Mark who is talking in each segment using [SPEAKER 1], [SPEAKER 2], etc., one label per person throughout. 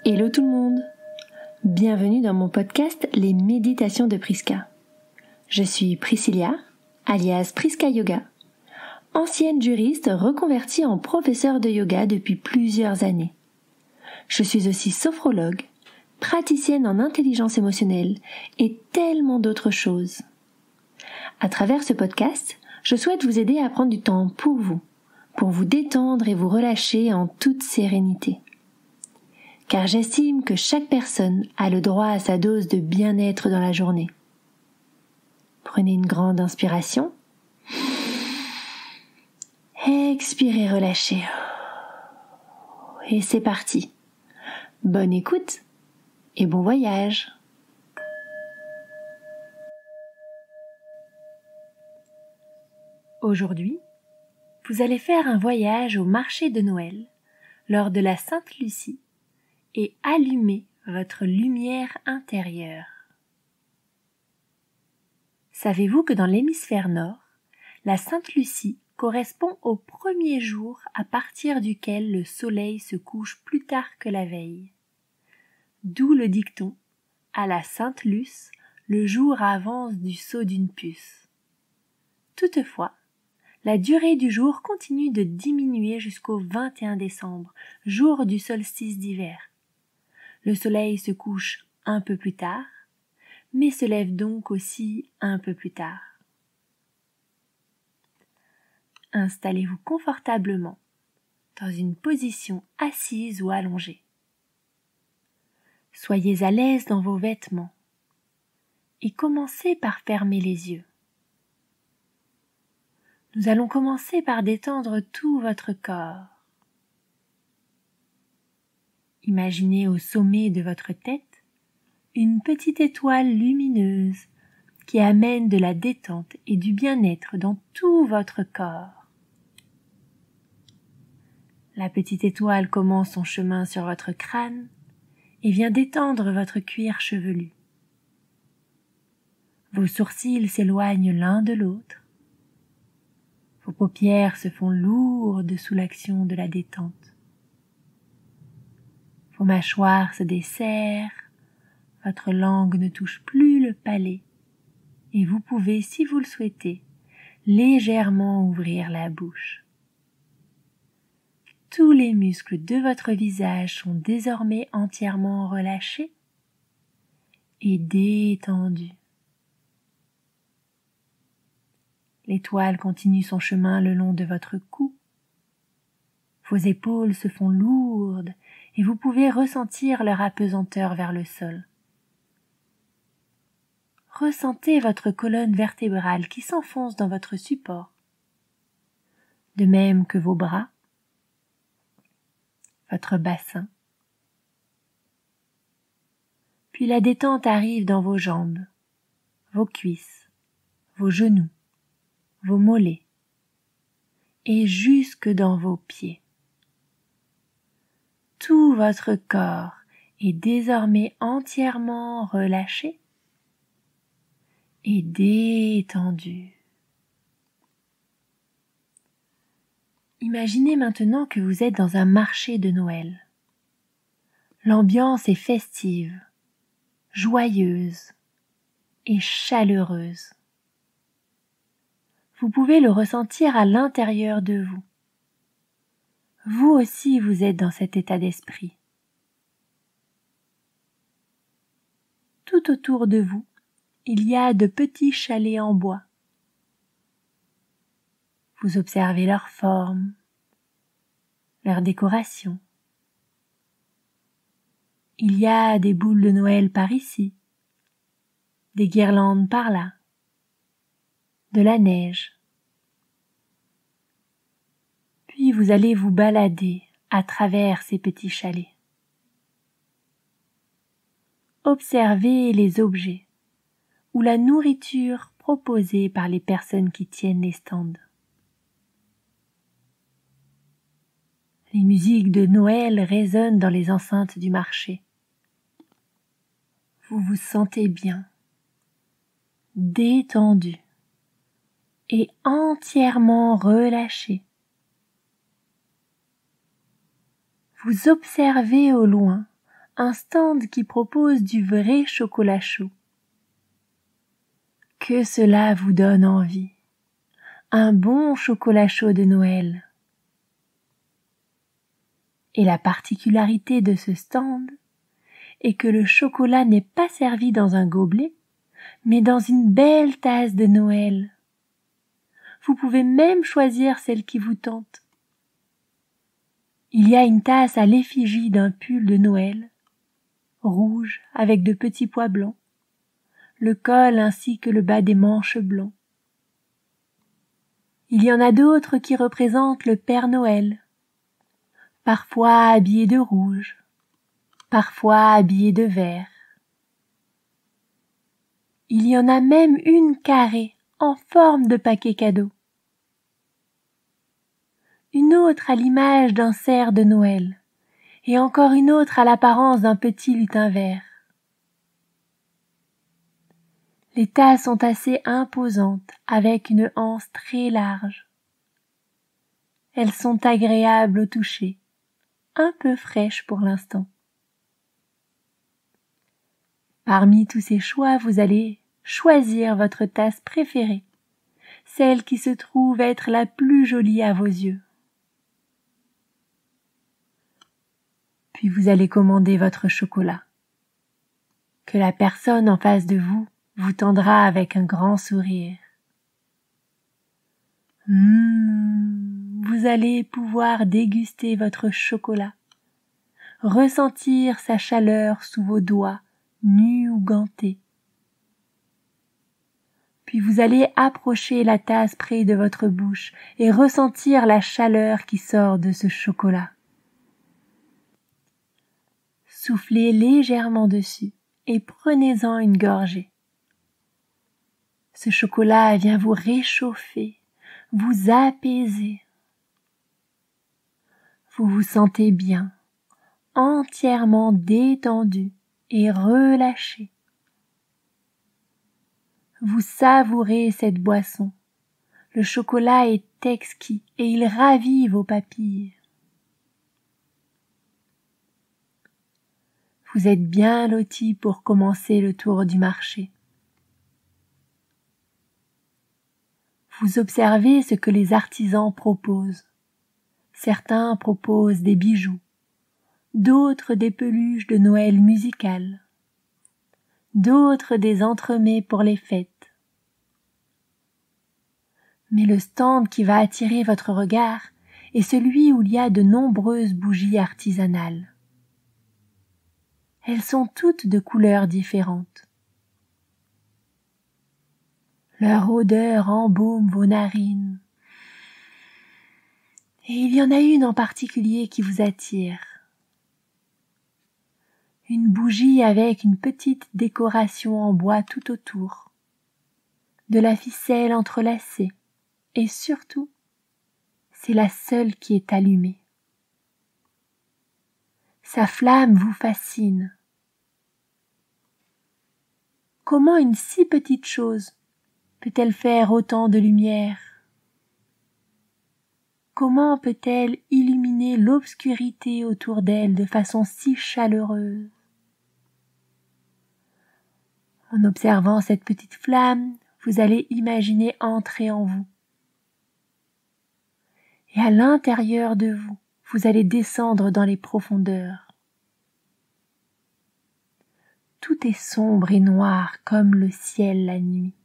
[SPEAKER 1] Hello tout le monde! Bienvenue dans mon podcast Les Méditations de Priska. Je suis Priscilla, alias Priska Yoga, ancienne juriste reconvertie en professeure de yoga depuis plusieurs années. Je suis aussi sophrologue, praticienne en intelligence émotionnelle et tellement d'autres choses. À travers ce podcast, je souhaite vous aider à prendre du temps pour vous détendre et vous relâcher en toute sérénité. Car j'estime que chaque personne a le droit à sa dose de bien-être dans la journée. Prenez une grande inspiration. Expirez, relâchez. Et c'est parti. Bonne écoute et bon voyage. Aujourd'hui, vous allez faire un voyage au marché de Noël lors de la Sainte Lucie et allumer votre lumière intérieure. Savez-vous que dans l'hémisphère nord, la Sainte Lucie correspond au premier jour à partir duquel le soleil se couche plus tard que la veille. D'où le dicton « à la Sainte Luce, le jour avance du saut d'une puce ». Toutefois, la durée du jour continue de diminuer jusqu'au 21 décembre, jour du solstice d'hiver. Le soleil se couche un peu plus tard, mais se lève donc aussi un peu plus tard. Installez-vous confortablement dans une position assise ou allongée. Soyez à l'aise dans vos vêtements et commencez par fermer les yeux. Nous allons commencer par détendre tout votre corps. Imaginez au sommet de votre tête une petite étoile lumineuse qui amène de la détente et du bien-être dans tout votre corps. La petite étoile commence son chemin sur votre crâne et vient détendre votre cuir chevelu. Vos sourcils s'éloignent l'un de l'autre. Vos paupières se font lourdes sous l'action de la détente. Vos mâchoires se desserrent, votre langue ne touche plus le palais et vous pouvez, si vous le souhaitez, légèrement ouvrir la bouche. Tous les muscles de votre visage sont désormais entièrement relâchés et détendus. L'étoile continue son chemin le long de votre cou. Vos épaules se font lourdes et vous pouvez ressentir leur apesanteur vers le sol. Ressentez votre colonne vertébrale qui s'enfonce dans votre support, de même que vos bras, votre bassin. Puis la détente arrive dans vos jambes, vos cuisses, vos genoux, vos mollets et jusque dans vos pieds. Tout votre corps est désormais entièrement relâché et détendu. Imaginez maintenant que vous êtes dans un marché de Noël. L'ambiance est festive, joyeuse et chaleureuse. Vous pouvez le ressentir à l'intérieur de vous. Vous aussi, vous êtes dans cet état d'esprit. Tout autour de vous, il y a de petits chalets en bois. Vous observez leur forme, leur décoration. Il y a des boules de Noël par ici, des guirlandes par là, de la neige. Puis vous allez vous balader à travers ces petits chalets. Observez les objets ou la nourriture proposée par les personnes qui tiennent les stands. Les musiques de Noël résonnent dans les enceintes du marché. Vous vous sentez bien, détendu et entièrement relâché. Vous observez au loin un stand qui propose du vrai chocolat chaud. Que cela vous donne envie. Un bon chocolat chaud de Noël. Et la particularité de ce stand est que le chocolat n'est pas servi dans un gobelet, mais dans une belle tasse de Noël. Vous pouvez même choisir celle qui vous tente. Il y a une tasse à l'effigie d'un pull de Noël, rouge avec de petits pois blancs, le col ainsi que le bas des manches blancs. Il y en a d'autres qui représentent le Père Noël, parfois habillé de rouge, parfois habillé de vert. Il y en a même une carrée en forme de paquet cadeau. Une autre à l'image d'un cerf de Noël, et encore une autre à l'apparence d'un petit lutin vert. Les tasses sont assez imposantes, avec une anse très large. Elles sont agréables au toucher, un peu fraîches pour l'instant. Parmi tous ces choix, vous allez choisir votre tasse préférée, celle qui se trouve être la plus jolie à vos yeux. Puis vous allez commander votre chocolat, que la personne en face de vous tendra avec un grand sourire. Vous allez pouvoir déguster votre chocolat, ressentir sa chaleur sous vos doigts, nus ou gantés. Puis vous allez approcher la tasse près de votre bouche et ressentir la chaleur qui sort de ce chocolat. Soufflez légèrement dessus et prenez-en une gorgée. Ce chocolat vient vous réchauffer, vous apaiser. Vous vous sentez bien, entièrement détendu et relâché. Vous savourez cette boisson. Le chocolat est exquis et il ravit vos papilles. Vous êtes bien loti pour commencer le tour du marché. Vous observez ce que les artisans proposent. Certains proposent des bijoux, d'autres des peluches de Noël musicales, d'autres des entremets pour les fêtes. Mais le stand qui va attirer votre regard est celui où il y a de nombreuses bougies artisanales. Elles sont toutes de couleurs différentes. Leur odeur embaume vos narines. Et il y en a une en particulier qui vous attire. Une bougie avec une petite décoration en bois tout autour, de la ficelle entrelacée, et surtout, c'est la seule qui est allumée. Sa flamme vous fascine. Comment une si petite chose peut-elle faire autant de lumière? Comment peut-elle illuminer l'obscurité autour d'elle de façon si chaleureuse? En observant cette petite flamme, vous allez imaginer entrer en vous. Et à l'intérieur de vous, vous allez descendre dans les profondeurs. Tout est sombre et noir comme le ciel la nuit.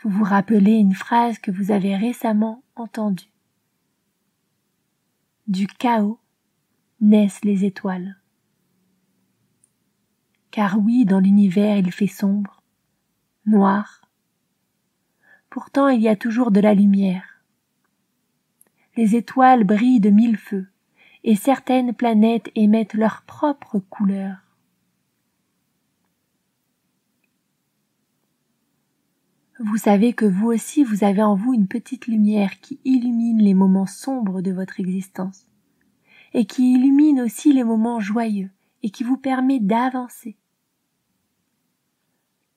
[SPEAKER 1] Vous vous rappelez une phrase que vous avez récemment entendue. Du chaos naissent les étoiles. Car oui, dans l'univers il fait sombre, noir. Pourtant il y a toujours de la lumière. Les étoiles brillent de mille feux, et certaines planètes émettent leur propre couleur. Vous savez que vous aussi vous avez en vous une petite lumière qui illumine les moments sombres de votre existence, et qui illumine aussi les moments joyeux, et qui vous permet d'avancer.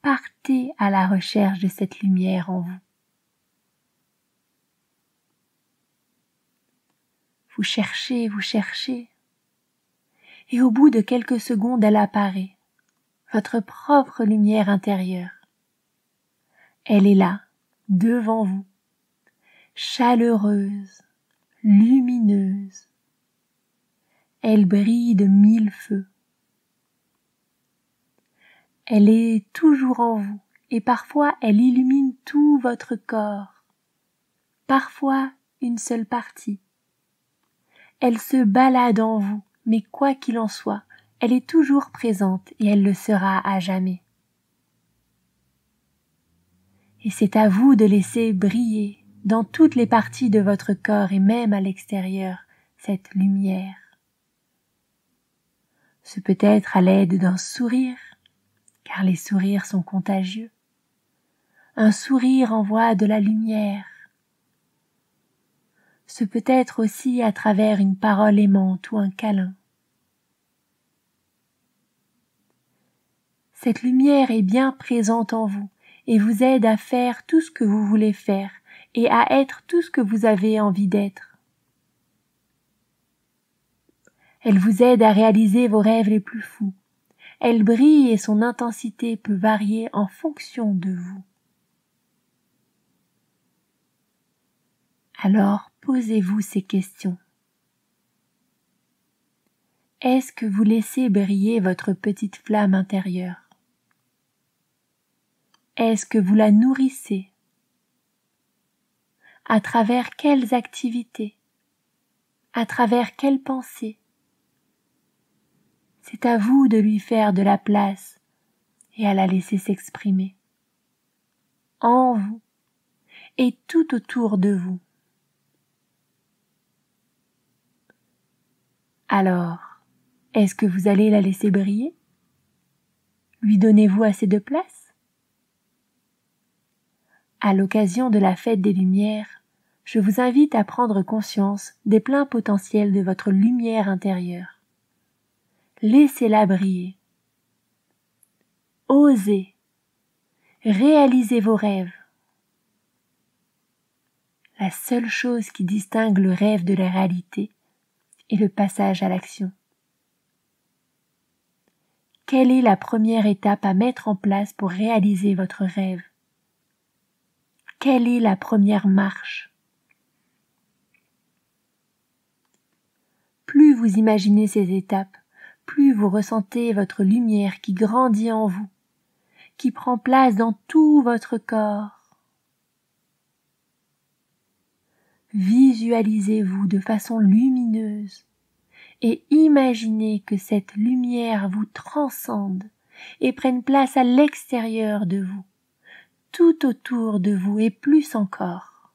[SPEAKER 1] Partez à la recherche de cette lumière en vous. Vous cherchez, Et au bout de quelques secondes, elle apparaît, votre propre lumière intérieure. Elle est là, devant vous, chaleureuse, lumineuse. Elle brille de 1000 feux. Elle est toujours en vous et parfois elle illumine tout votre corps, parfois une seule partie. Elle se balade en vous, mais quoi qu'il en soit, elle est toujours présente et elle le sera à jamais. Et c'est à vous de laisser briller dans toutes les parties de votre corps et même à l'extérieur cette lumière. Ce peut être à l'aide d'un sourire, car les sourires sont contagieux. Un sourire envoie de la lumière. Ce peut être aussi à travers une parole aimante ou un câlin. Cette lumière est bien présente en vous et vous aide à faire tout ce que vous voulez faire et à être tout ce que vous avez envie d'être. Elle vous aide à réaliser vos rêves les plus fous. Elle brille et son intensité peut varier en fonction de vous. Alors, posez-vous ces questions. Est-ce que vous laissez briller votre petite flamme intérieure? Est-ce que vous la nourrissez? À travers quelles activités? À travers quelles pensées? C'est à vous de lui faire de la place et à la laisser s'exprimer. En vous et tout autour de vous. Alors, est-ce que vous allez la laisser briller? Lui donnez-vous assez de place? À l'occasion de la fête des Lumières, je vous invite à prendre conscience des pleins potentiels de votre lumière intérieure. Laissez-la briller. Osez. Réalisez vos rêves. La seule chose qui distingue le rêve de la réalité est le passage à l'action. Quelle est la première étape à mettre en place pour réaliser votre rêve? Quelle est la première marche? Plus vous imaginez ces étapes, plus vous ressentez votre lumière qui grandit en vous, qui prend place dans tout votre corps. Visualisez-vous de façon lumineuse et imaginez que cette lumière vous transcende et prenne place à l'extérieur de vous, tout autour de vous et plus encore.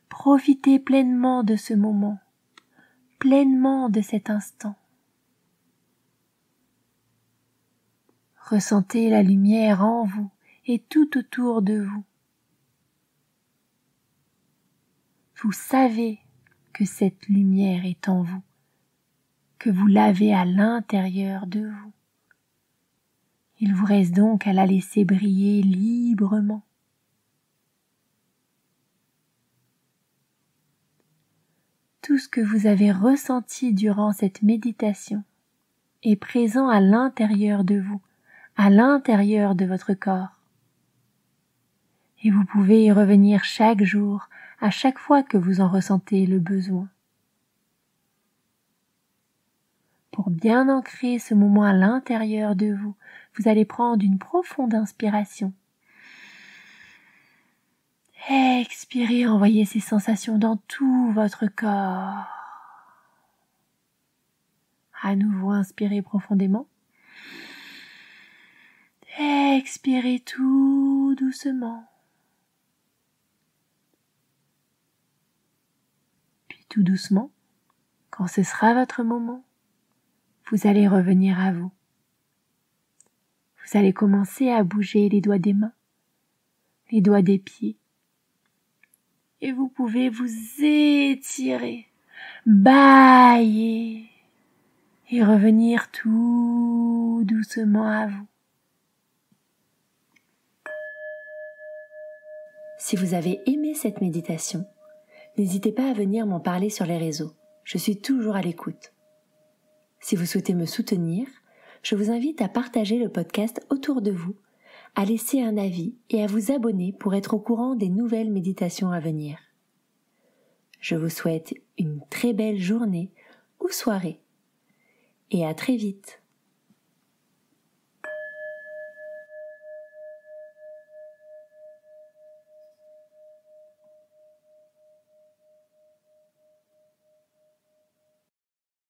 [SPEAKER 1] Profitez pleinement de ce moment, pleinement de cet instant. Ressentez la lumière en vous et tout autour de vous. Vous savez que cette lumière est en vous, que vous l'avez à l'intérieur de vous. Il vous reste donc à la laisser briller librement. Tout ce que vous avez ressenti durant cette méditation est présent à l'intérieur de vous, à l'intérieur de votre corps. Et vous pouvez y revenir chaque jour, à chaque fois que vous en ressentez le besoin. Pour bien ancrer ce moment à l'intérieur de vous, vous allez prendre une profonde inspiration. Expirez, envoyez ces sensations dans tout votre corps. À nouveau, inspirez profondément. Expirez tout doucement. Puis tout doucement, quand ce sera votre moment, vous allez revenir à vous. Vous allez commencer à bouger les doigts des mains, les doigts des pieds. Et vous pouvez vous étirer, bâiller et revenir tout doucement à vous. Si vous avez aimé cette méditation, n'hésitez pas à venir m'en parler sur les réseaux. Je suis toujours à l'écoute. Si vous souhaitez me soutenir, je vous invite à partager le podcast autour de vous, à laisser un avis et à vous abonner pour être au courant des nouvelles méditations à venir. Je vous souhaite une très belle journée ou soirée et à très vite.